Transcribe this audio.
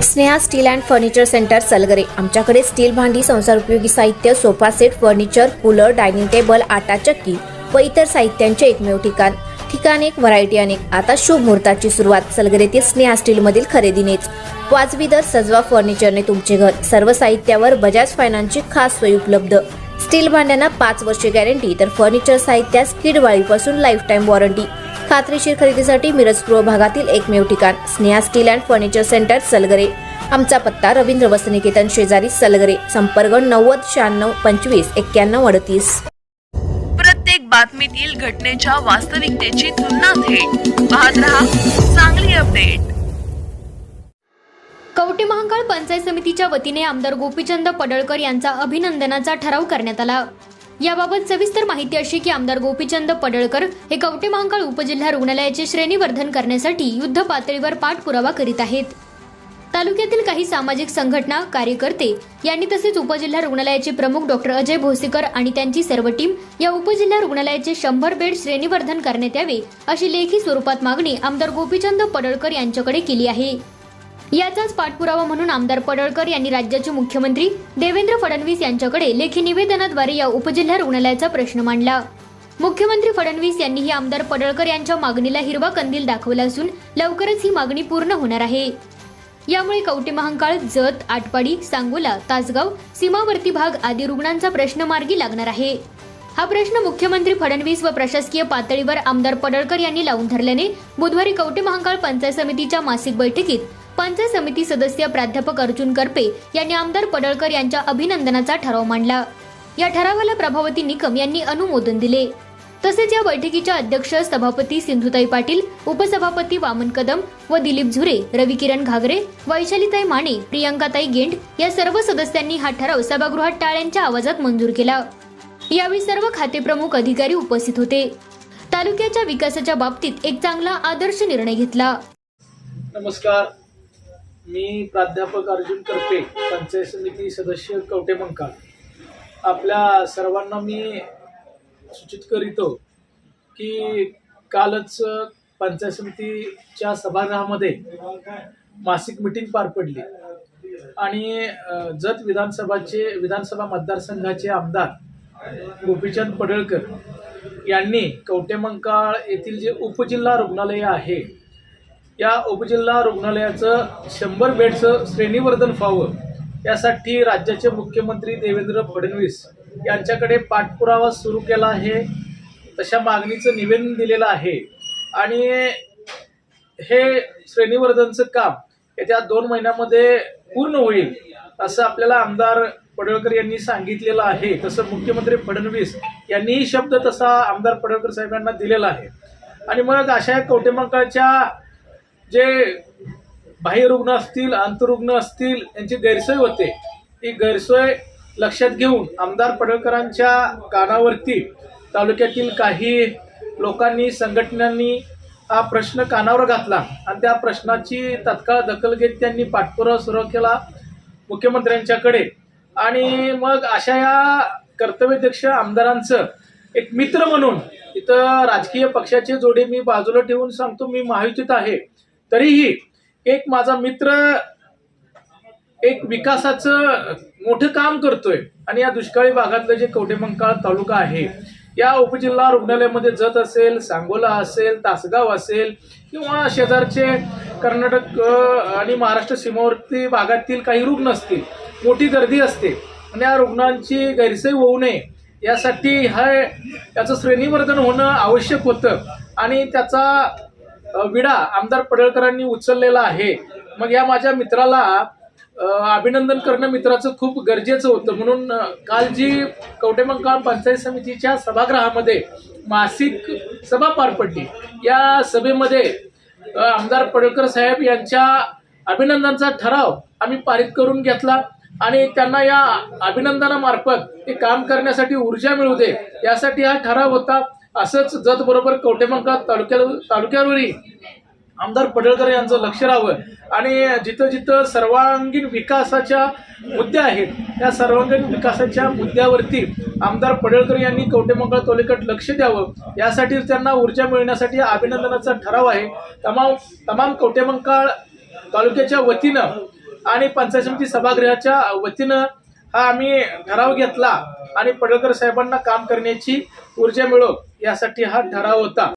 Sneha steel and furniture centre Salgare. आमच्याकडे steel भांडी, संसार उपयोगी साहित्य, sofa set, furniture, cooler, dining table, आटा चक्की व इतर साहित्यांचे एकमेव ठिकाण एक, व्हरायटी अनेक। आता शुभ मुहूर्ताची सुरुवात सलगरेतील स्नेहा स्टील मधील खरेदीनेच। वाजवी दर, सजवा फर्निचरने तुमचे घर। सर्व साहित्यावर बजाज फायनान्सची खास सोय उपलब्ध। स्टील भांड्यांना 5 वर्षे गॅरंटी, तर फर्निचर साहित्यास किडवाळीपासून लाईफ टाइम वॉरंटी। खात्रीशीर खरेदीसाठी मिरज पूर्व भागातील एकमेव ठिकाण Sneha steel and furniture centre Salgare. आमचा पत्ता रवींद्र वस्त्रनिकेतन शेजारी सलगरे। संपर्क 90 96 25 91 38। प्रत्येक बातमीतील घटनेच्या वास्तविकतेची तुलना थेट पाहत रहा चांगली अपडेट। कवठे महांकाळ पंचायत समितीच्या वतीने आमदार गोपीचंद पडळकर यांचा अभिनंदनाचा ठराव करण्यात आला। याबाबत सविस्तर माहिती अशी की आमदार गोपीचंद पडळकर हे कवठे महांकाळ उपजिल्हा रुग्णालयाचे श्रेणीवर्धन करण्यासाठी युद्ध पातळीवर पाठपुरावा करीत आहेत। तालुक्यातील काही सामाजिक संघटना, कार्यकर्ते यांनी तसेच उपजिल्हा रुग्णालयाचे प्रमुख डॉक्टर अजय भोसीकर आणि त्यांची सर्व टीम या उपजिल्हा रुग्णालयाचे 100 बेड श्रेणीवर्धन करण्यात यावे अशी लेखी स्वरूपात मागणी आमदार गोपीचंद पडळकर यांच्याकडे केली आहे। याचाच पाठपुरावा म्हणून आमदार पडळकर यांनी राज्याचे मुख्यमंत्री देवेंद्र फडणवीस यांच्याकडे लेखी निवेदनाद्वारे या उपजिल्हा रुग्णालयाचा प्रश्न मांडला। मुख्यमंत्री फडणवीस यांनीही आमदार पडळकर यांच्या मागणीला हिरवा कंदील दाखवला असून लवकरच ही मागणी पूर्ण होणार आहे। यामुळे कवठे महांकाळ, जत, आटपाडी, सांगोला, तासगाव, सीमावर्ती भाग आदी रुग्णांचा प्रश्न मार्गी लागणार आहे। हा प्रश्न मुख्यमंत्री फडणवीस व प्रशासकीय पातळीवर आमदार पडळकर यांनी लावून धरल्याने बुधवारी कवठे महांकाळ पंचायत समितीच्या मासिक बैठकीत पंचायत समिती सदस्य प्राध्यापक अर्जुन करपे यांनी आमदार पडळकर यांच्या अभिनंदनाचा ठराव मांडला। या ठरावाला प्रभावती निकम यांनी अनुमोदन दिले। तसेच या बैठकीच्या अध्यक्ष सभापती सिंधुताई पाटील, उपसभापती वामन कदम व दिलीप झुरे, रविकिरण घागरे, वैशालीताई माने, प्रियंकाताई गेंड या सर्व सदस्यांनी हा ठराव सभागृहात टाळ्यांच्या आवाजात मंजूर केला। यावेळी सर्व खाते प्रमुख अधिकारी उपस्थित होते। तालुक्याच्या विकासाच्या बाबतीत एक चांगला आदर्श निर्णय घेतला। नमस्कार, मी प्राध्यापक अर्जुन करपे, पंचायत समिती सदस्य कवठे महांकाळ। आपल्या सर्वांना मी सूचित करीतो की कालच पंचायत समितीच्या सभागृहामध्ये मासिक मीटिंग पार पडली आणि जत विधानसभा मतदारसंघाचे आमदार गोपीचंद पडळकर यांनी कवठे महांकाळ येथील जे उपजिल्हा रुग्णालय आहे या उपजिल्हा रुग्णालयाचं 100 बेडचं श्रेणीवर्धन व्हावं यासाठी राज्याचे मुख्यमंत्री देवेंद्र फडणवीस यांच्याकडे पाठपुरावा सुरू केला आहे। तशा मागणीचं निवेदन दिलेलं आहे आणि हे श्रेणीवर्धनचं काम येत्या 2 महिन्यामध्ये पूर्ण होईल असं आपल्याला आमदार पडळकर यांनी सांगितलेलं आहे। तसं मुख्यमंत्री फडणवीस यांनीही शब्द तसा आमदार पडळकर साहेबांना दिलेला आहे। आणि मग अशा कवठे महांकाळच्या जे बाह्य रुग्ण असतील, अंतरुग्ण असतील, यांची गैरसोय होते, ही गैरसोय लक्षात घेऊन आमदार पडळकरांच्या कानावरती तालुक्यातील काही लोकांनी, संघटनांनी हा प्रश्न कानावर घातला आणि त्या प्रश्नाची तात्काळ दखल घेत त्यांनी पाठपुरावा सुरू केला मुख्यमंत्र्यांच्याकडे। आणि मग अशा या कर्तव्यदक्ष आमदारांचं एक मित्र म्हणून, इथं राजकीय पक्षाचे जोडे मी बाजूला ठेवून सांगतो, मी महायुतीत आहे, तरीही एक माझा मित्र एक विकासाचं मोठं काम करतोय आणि या दुष्काळी भागातलं जे कवठे महांकाळ तालुका आहे या उपजिल्हा रुग्णालयामध्ये जत असेल, सांगोला असेल, तासगाव असेल किंवा शेजारचे कर्नाटक आणि महाराष्ट्र सीमावर्ती भागातील काही रुग्ण असतील, मोठी गर्दी असते आणि या रुग्णांची गैरसोय होऊ नये यासाठी याचं श्रेणीवर्धन होणं आवश्यक होतं आणि त्याचा विडा आमदार पडळकरांनी उचललेला आहे। मग या माझ्या मित्राला अभिनंदन करणं मित्राचं खूप गरजेचं होतं, म्हणून काल जी कवठे महांकाळ पंचायत समितीच्या सभागृहामध्ये मासिक सभा पार पडली, या सभेमध्ये आमदार पडळकर साहेब यांच्या अभिनंदनाचा ठराव आम्ही पारित करून घेतला आणि त्यांना या अभिनंदनामार्फत हे काम करण्यासाठी ऊर्जा मिळू दे यासाठी हा ठराव होता। असंच जत बरोबर कवठे महांकाळ तालुक्यावरही आमदार पडळकर यांचं लक्ष राहावं आणि जिथं जिथं सर्वांगीण विकासाच्या मुद्दे आहेत त्या सर्वांगीण विकासाच्या मुद्द्यावरती आमदार पडळकर यांनी कवठे महांकाळ तालुक्यात लक्ष द्यावं यासाठी त्यांना ऊर्जा मिळण्यासाठी अभिनंदनाचा ठराव आहे। तमाम कवठे महांकाळ तालुक्याच्या वतीनं आणि पंचायत समिती सभागृहाच्या वतीनं हा आम्ही ठराव घेतला आणि पडळकर साहेबांना काम करण्याची ऊर्जा मिळो यासाठी हा ठराव होता।